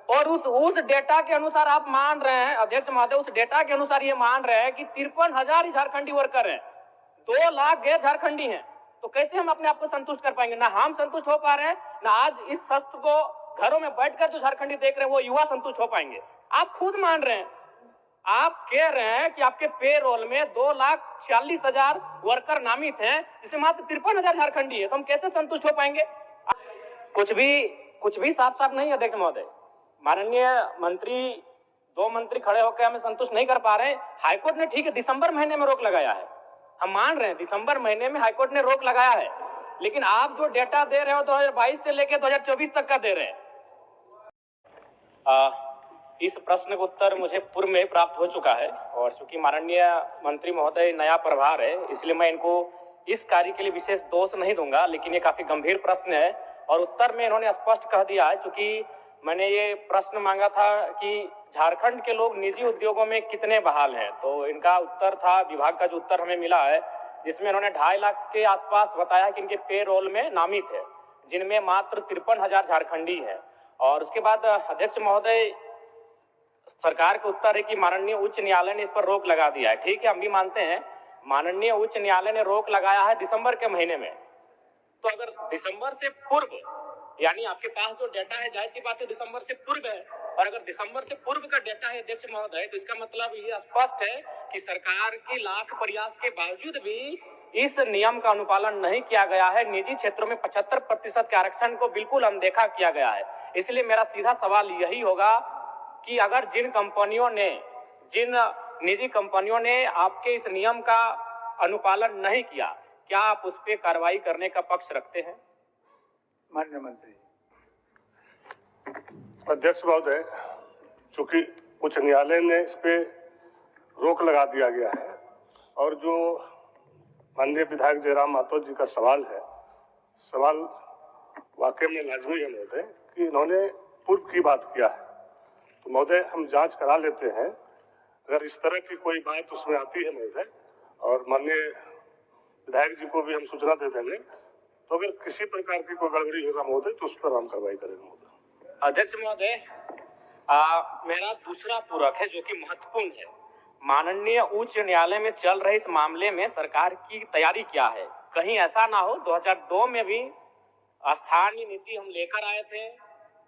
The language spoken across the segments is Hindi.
और उस डेटा के अनुसार आप मान रहे हैं अध्यक्ष महोदय, उस डेटा के अनुसार ये मान रहे हैं कि 53,000 झारखंडी वर्कर हैं, 2 लाख गैर झारखंडी हैं। तो कैसे हम अपने आप को संतुष्ट कर पाएंगे? ना हम संतुष्ट हो पा रहे हैं, ना आज इस शस्त्र को घरों में बैठकर जो झारखंडी देख रहे हैं वो युवा संतुष्ट हो पाएंगे। आप खुद मान रहे हैं, आप कह रहे हैं कि आपके पेरोल में 2,46,000 वर्कर नामित हैं, जिसमें मात्र 53,000 झारखंडी है, तो हम कैसे संतुष्ट हो पाएंगे? कुछ भी साफ साफ नहीं है अध्यक्ष महोदय। माननीय मंत्री, 2 मंत्री खड़े होकर हमें संतुष्ट नहीं कर पा रहे। हाईकोर्ट ने ठीक है दिसंबर महीने में रोक लगाया है, हम मान रहे हैं दिसंबर महीने में हाईकोर्ट ने रोक लगाया है, लेकिन आप जो डेटा दे रहे हो 2022 से लेकर 2024 तक का दे रहे हैं। इस प्रश्न का उत्तर मुझे पूर्व में प्राप्त हो चुका है, और चूंकि माननीय मंत्री महोदय नया प्रभार है, इसलिए मैं इनको इस कार्य के लिए विशेष दोष नहीं दूंगा, लेकिन ये काफी गंभीर प्रश्न है और उत्तर में इन्होंने स्पष्ट कह दिया है। चूंकि मैंने ये प्रश्न मांगा था कि झारखंड के लोग निजी उद्योगों में कितने बहाल हैं, तो इनका उत्तर था, विभाग का जो उत्तर हमें मिला है, जिसमें इन्होंने 2.5 लाख के आसपास बताया कि इनके पेरोल में नामित है, जिनमें मात्र 53,000 झारखंडी है। और उसके बाद अध्यक्ष महोदय, सरकार का उत्तर है कि माननीय उच्च न्यायालय ने इस पर रोक लगा दिया है। ठीक है, हम भी मानते हैं माननीय उच्च न्यायालय ने रोक लगाया है दिसंबर के महीने में, तो अगर दिसंबर से पूर्व, यानी आपके पास जो डेटा है, जाहिर सी बात है दिसंबर से पूर्व है, और अगर दिसंबर से पूर्व का डेटा है अध्यक्ष महोदय, तो इसका मतलब ये स्पष्ट है कि सरकार की लाख प्रयास के बावजूद भी इस नियम का अनुपालन नहीं किया गया है। निजी क्षेत्रों में 75% के आरक्षण को बिल्कुल अनदेखा किया गया है। इसलिए मेरा सीधा सवाल यही होगा कि अगर जिन निजी कंपनियों ने आपके इस नियम का अनुपालन नहीं किया, क्या आप उस पर कार्रवाई करने का पक्ष रखते हैं? माननीय मंत्री। अध्यक्ष महोदय, चूंकि उच्च न्यायालय ने इस पे रोक लगा दिया गया है, और जो माननीय विधायक जयराम माथुर जी का सवाल है, सवाल वाकई में लाजमी है महोदय कि इन्होंने पूर्व की बात किया है, तो महोदय हम जांच करा लेते हैं। अगर इस तरह की कोई बात उसमें आती है महोदय, और माननीय विधायक जी को भी हम सूचना दे देंगे, तो अगर किसी प्रकार की कोई गड़बड़ी होगा महोदय तो उस पर हम कार्रवाई करेंगे महोदय। अध्यक्ष महोदय, मेरा दूसरा पूरक है जो कि महत्वपूर्ण है। माननीय उच्च न्यायालय में चल रहे इस मामले में सरकार की तैयारी क्या है? कहीं ऐसा ना हो 2002 में भी स्थानीय नीति हम लेकर आए थे,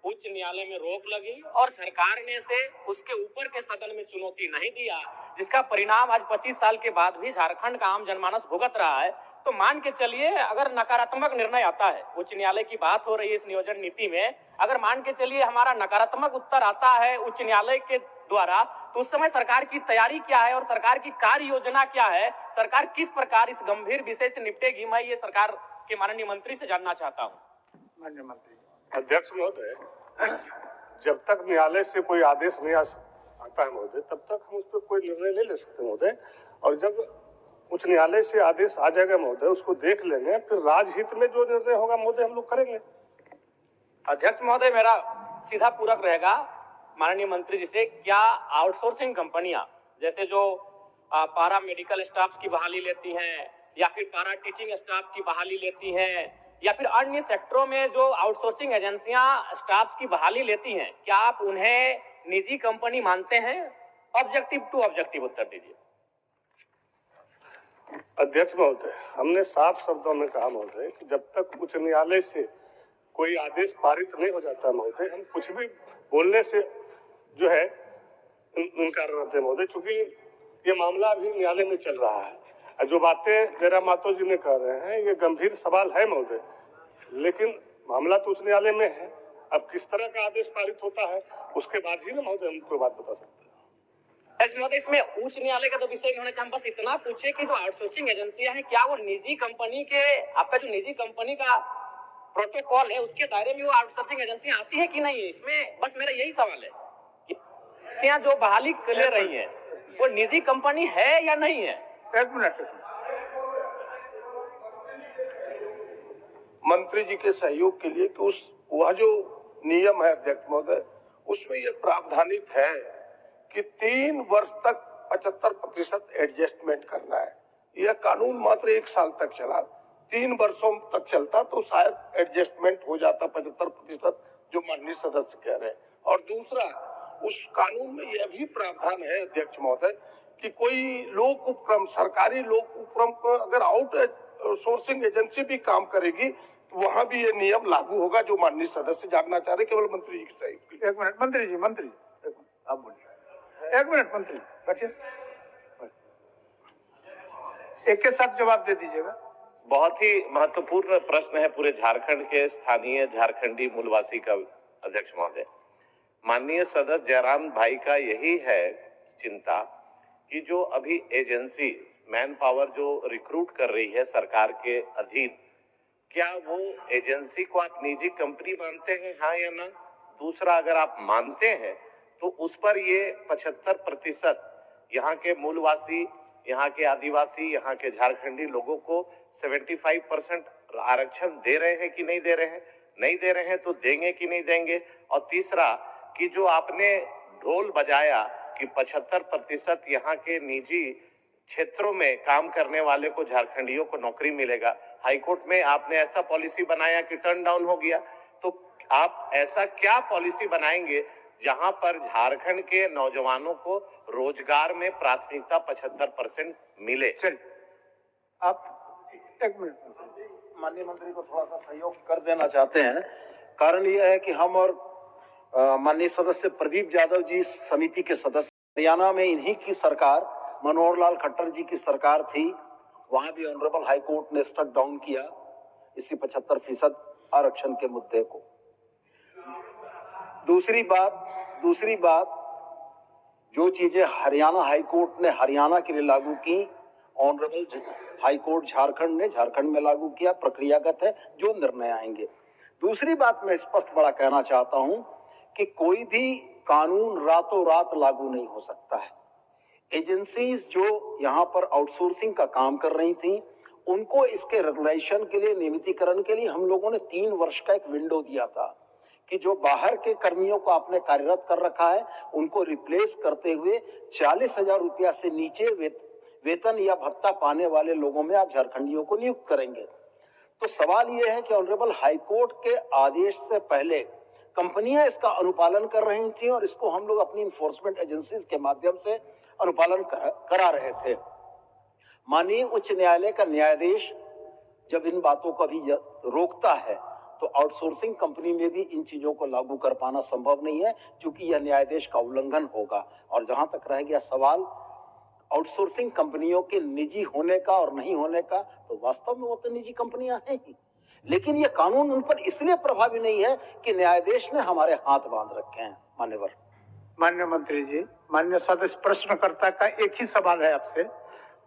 उच्च न्यायालय में रोक लगी और सरकार ने से उसके ऊपर के सदन में चुनौती नहीं दिया, जिसका परिणाम आज 25 साल के बाद भी झारखंड का आम जनमानस भुगत रहा है। तो मान के चलिए अगर नकारात्मक निर्णय आता है, उच्च न्यायालय की बात हो रही है इस नियोजन नीति में, अगर मान के चलिए हमारा नकारात्मक उत्तर आता है उच्च न्यायालय के द्वारा, तो उस समय सरकार की तैयारी क्या है और सरकार की कार्य योजना क्या है? सरकार किस प्रकार इस गंभीर विषय से निपटेगी? मैं ये सरकार के माननीय मंत्री से जानना चाहता हूँ। माननीय मंत्री। अध्यक्ष महोदय, जब तक न्यायालय से कोई आदेश नहीं आता है महोदय, तब तक हम उस पर कोई निर्णय नहीं ले सकते महोदय, और जब उच्च न्यायालय से आदेश आ जाएगा महोदय उसको देख लेंगे, फिर राजहित में जो निर्णय होगा महोदय हम लोग करेंगे। अध्यक्ष महोदय, मेरा सीधा पूरक रहेगा माननीय मंत्री जी से, क्या आउटसोर्सिंग कंपनियां जैसे जो पारा मेडिकल स्टाफ की बहाली लेती हैं, या फिर पारा टीचिंग स्टाफ की बहाली लेती हैं, या फिर अन्य सेक्टरों में जो आउटसोर्सिंग एजेंसियां स्टाफ की बहाली लेती हैं, क्या आप उन्हें निजी कंपनी मानते हैं? ऑब्जेक्टिव टू ऑब्जेक्टिव उत्तर दीजिए। अध्यक्ष महोदय, हमने साफ शब्दों में कहा महोदय कि जब तक उच्च न्यायालय से कोई आदेश पारित नहीं हो जाता महोदय, हम कुछ भी बोलने से जो है इनकार करते महोदय, क्योंकि ये मामला अभी न्यायालय में चल रहा है। जो बातें जयराम माथुर जी ने कह रहे हैं ये गंभीर सवाल है महोदय, लेकिन मामला तो उच्च न्यायालय में है। अब किस तरह का आदेश पारित होता है उसके बाद ही ना महोदय हम कोई बात बता सकते हैं। इसमें उच्च न्यायालय का तो विषय नहीं होना चाहिए, हम बस इतना पूछे कि जो आउटसोर्सिंग एजेंसियां हैं, क्या वो निजी कंपनी के, आपका जो निजी कंपनी का प्रोटोकॉल है उसके दायरे में वो आउटसोर्सिंग एजेंसियां आती है कि नहीं है? इसमें बस मेरा यही सवाल है कि जो बहाली ले रही है वो निजी कंपनी है या नहीं है? एक मिनट। मंत्री जी के सहयोग के लिए कि वह जो नियम है अध्यक्ष महोदय, उसमें यह प्रावधानित है कि 3 वर्ष तक 75% एडजस्टमेंट करना है। यह कानून मात्र 1 साल तक चला, 3 वर्षों तक चलता तो शायद एडजस्टमेंट हो जाता 75%, जो माननीय सदस्य कह रहे हैं, और दूसरा, उस कानून में यह भी प्रावधान है अध्यक्ष महोदय कि कोई लोक उपक्रम, सरकारी लोक उपक्रम को अगर आउट सोर्सिंग एजेंसी भी काम करेगी तो वहां भी ये नियम लागू होगा, जो माननीय सदस्य जानना चाह रहे, केवल मंत्री जी की सहयोग। एक मिनट मंत्री जी, आप बोलिए। एक मिनट मंत्री बैठिए, एक के साथ जवाब दे दीजिएगा। बहुत ही महत्वपूर्ण प्रश्न है पूरे झारखंड के स्थानीय झारखंडी मूलवासी का अध्यक्ष महोदय। माननीय सदस्य जयराम भाई का यही है चिंता कि जो अभी एजेंसी मैन पावर जो रिक्रूट कर रही है सरकार के अधीन, क्या वो एजेंसी को आप निजी कंपनी मानते हैं, हाँ या ना? दूसरा, अगर आप मानते हैं तो उस पर ये 75% यहाँ के मूलवासी, यहाँ के आदिवासी, यहाँ के झारखंडी लोगों को 75% आरक्षण दे रहे हैं कि नहीं दे रहे हैं? नहीं दे रहे हैं तो देंगे कि नहीं देंगे? और तीसरा कि जो आपने ढोल बजाया कि 75% यहाँ के निजी क्षेत्रों में काम करने वाले को, झारखंडियों को नौकरी मिलेगा, हाईकोर्ट में आपने ऐसा पॉलिसी बनाया कि टर्न डाउन हो गया, तो आप ऐसा क्या पॉलिसी बनाएंगे जहां पर झारखंड के नौजवानों को रोजगार में प्राथमिकता 75% मिले? चलिए आप एक मिनट माननीय मंत्री को थोड़ा सा सहयोग कर देना चाहते हैं। कारण यह है कि हम और माननीय सदस्य प्रदीप यादव जी समिति के सदस्य, हरियाणा में इन्हीं की सरकार, मनोहर लाल खट्टर जी की सरकार थी, वहां भी ऑनरेबल हाई कोर्ट ने स्टक डाउन किया इसी 75% आरक्षण के मुद्दे को। दूसरी बात जो चीजें हरियाणा हाई कोर्ट ने हरियाणा के लिए लागू की, ऑनरेबल हाई कोर्ट झारखंड ने झारखंड में लागू किया, प्रक्रियागत है, जो निर्णय आएंगे। दूसरी बात मैं स्पष्ट बड़ा कहना चाहता हूं कि कोई भी कानून रातों रात लागू नहीं हो सकता है। एजेंसीज जो यहाँ पर आउटसोर्सिंग का काम कर रही थी, उनको इसके रेगुलेशन के लिए, नियमितीकरण के लिए हम लोगों ने 3 वर्ष का एक विंडो दिया था कि जो बाहर के कर्मियों को आपने कार्यरत कर रखा है उनको रिप्लेस करते हुए 40,000 रुपया से नीचे वेतन या भत्ता पाने वाले लोगों में आप झारखंडियों को नियुक्त करेंगे। तो सवाल यह है कि ऑनरेबल हाईकोर्ट के आदेश से पहले कंपनियां इसका अनुपालन कर रही थी और इसको हम लोग अपनी इन्फोर्समेंट एजेंसीज के माध्यम से अनुपालन करा रहे थे। माननीय उच्च न्यायालय का न्यायाधीश जब इन बातों को अभी रोकता है तो आउटसोर्सिंग कंपनी में भी इन चीजों को लागू कर पाना संभव नहीं है, क्योंकि यह न्यायाधीश का उल्लंघन होगा। और जहां तक रह गया सवाल आउटसोर्सिंग कंपनियों के निजी होने का और नहीं होने का, तो वास्तव में वो तो निजी कंपनियां हैं ही, लेकिन यह कानून उन पर इसलिए प्रभावी नहीं है कि न्यायाधीश ने हमारे हाथ बांध रखे हैं। मान्यवर। माननीय मंत्री जी, माननीय सदस्य, प्रश्नकर्ता का एक ही सवाल है आपसे।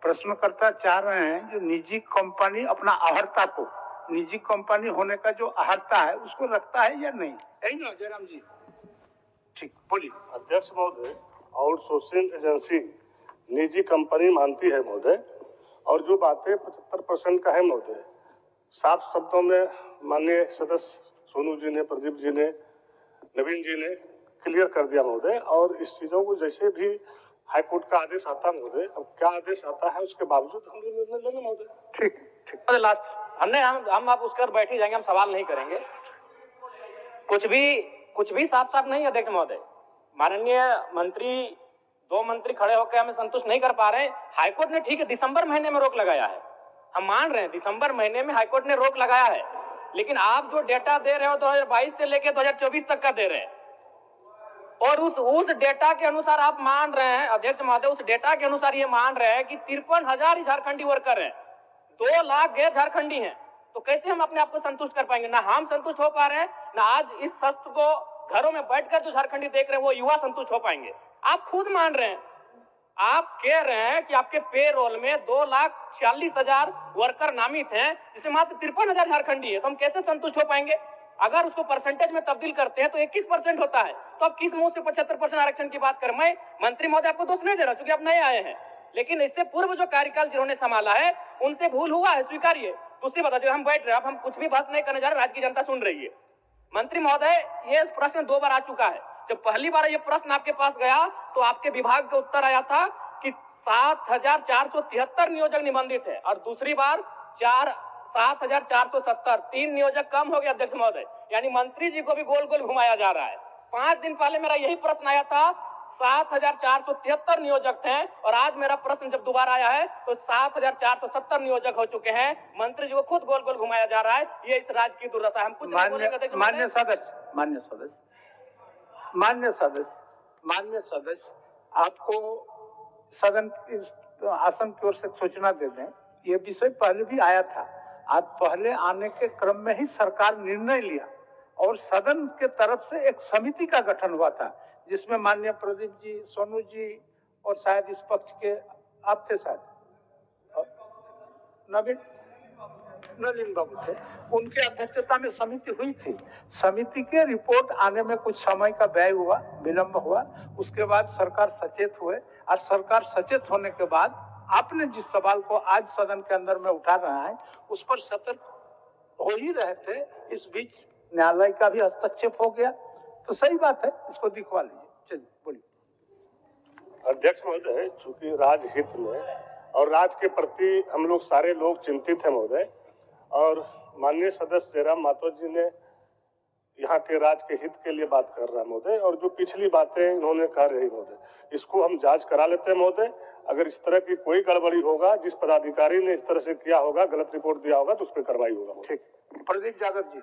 प्रश्नकर्ता चाह रहे हैं जो निजी कंपनी अपना अहर्ता को, निजी कंपनी होने का जो अहर्ता है उसको रखता है या नहीं, यही ना जयराम जी? ठीक, बोलिए। अध्यक्ष महोदय, आउटसोर्सिंग एजेंसी निजी कंपनी मानती है महोदय, और जो बातें 75% का है महोदय, साफ शब्दों में माननीय सदस्य सोनू जी ने, प्रदीप जी ने, नवीन जी ने क्लियर कर दिया महोदय। और इस चीजों को जैसे भी हाईकोर्ट का आदेश आता महोदय, अब क्या आदेश आता है उसके बावजूद हम लोग निर्णय लेंगे महोदय। ठीक। लास्ट हम आप उसके बाद बैठ ही जाएंगे, हम सवाल नहीं करेंगे। कुछ भी साफ साफ नहीं अध्यक्ष महोदय। माननीय मंत्री, 2 मंत्री खड़े होकर हमें संतुष्ट नहीं कर पा रहे। हाईकोर्ट ने ठीक है दिसंबर महीने में रोक लगाया है, हम मान रहे हैं दिसंबर महीने में हाईकोर्ट ने रोक लगाया है, लेकिन आप जो डेटा दे रहे हो 2022 से लेकर 2024 तक का दे रहे हैं, और उस डेटा के अनुसार आप मान रहे हैं अध्यक्ष महोदय, उस डेटा के अनुसार ये मान रहे हैं कि 53,000 ही झारखंडी वर्कर हैं, 2 लाख गैर झारखंडी हैं। तो कैसे हम अपने आप को संतुष्ट कर पाएंगे? ना हम संतुष्ट हो पा रहे हैं, ना आज इस सत्र को घरों में बैठकर जो झारखंडी देख रहे हैं वो युवा संतुष्ट हो पाएंगे। आप खुद मान रहे हैं, आप कह रहे हैं कि आपके पेरोल में 2,40,000 वर्कर नामित हैं, जिससे मात्र 53,000 झारखंडी है, तो हम कैसे संतुष्ट हो पाएंगे? अगर उसको परसेंटेज में तब्दील करते हैं तो 21% होता है, तो आप किस मुंह से 75% आरक्षण की बात कर? मैं मंत्री महोदय आपको दोष नहीं दे रहा, क्योंकि आप नए आए हैं, लेकिन इससे पूर्व जो कार्यकाल जिन्होंने संभाला है उनसे भूल हुआ है, स्वीकारिए। दूसरी बात, हम बैठ रहे हैं, हम कुछ भी बहस नहीं करने जा रहे, राज्य की जनता सुन रही है। मंत्री महोदय, ये प्रश्न 2 बार आ चुका है। जब पहली बार ये प्रश्न आपके पास गया तो आपके विभाग का उत्तर आया था कि 7,473 नियोजक निबंधित है, और दूसरी बार 7,470, 3 नियोजक कम हो गया अध्यक्ष महोदय। यानी मंत्री जी को भी गोल गोल घुमाया जा रहा है। 5 दिन पहले मेरा यही प्रश्न आया था, 7,473 नियोजक थे और आज मेरा प्रश्न जब दोबारा आया है तो 7,470 नियोजक हो चुके हैं। मंत्री जी को खुद गोल गोल घुमाया जा रहा है। ये इस राज्य की दुर्दशा है। हम कुछ नहीं बोलेंगे अध्यक्ष मान्य महोदय। सदस्य, आपको सदन की आसन की ओर से सूचना दे दें, ये विषय पहले भी आया था। आज पहले आने के क्रम में ही सरकार निर्णय लिया और सदन के तरफ से एक समिति का गठन हुआ था, जिसमें माननीय प्रदीप जी, सोनू जी और शायद इस पक्ष के आप थे, शायद नलिन बाबू थे, उनके अध्यक्षता में समिति हुई थी। समिति के रिपोर्ट आने में कुछ समय का व्यय हुआ, विलंब हुआ। उसके बाद सरकार सचेत हुए और सरकार सचेत होने के बाद आपने जिस सवाल को आज सदन के अंदर में उठा रहा है उस पर सतर्क हो ही रहे थे। इस बीच न्यायालय का भी हस्तक्षेप हो गया, तो सही बात है, इसको दिखवा लीजिए। चलिए बोलिए। अध्यक्ष महोदय, चूंकि राजहित में और राज्य के प्रति हम लोग सारे लोग चिंतित हैं महोदय, और माननीय सदस्य जयराम माथुर जी ने यहाँ के राज्य के हित के लिए बात कर रहा है महोदय, और जो पिछली बातें इन्होंने कह रही महोदय, इसको हम जांच करा लेते हैं महोदय। अगर इस तरह की कोई गड़बड़ी होगा, जिस पदाधिकारी ने इस तरह से किया होगा, गलत रिपोर्ट दिया होगा, तो उस पर कार्रवाई होगा। ठीक, प्रदीप यादव जी।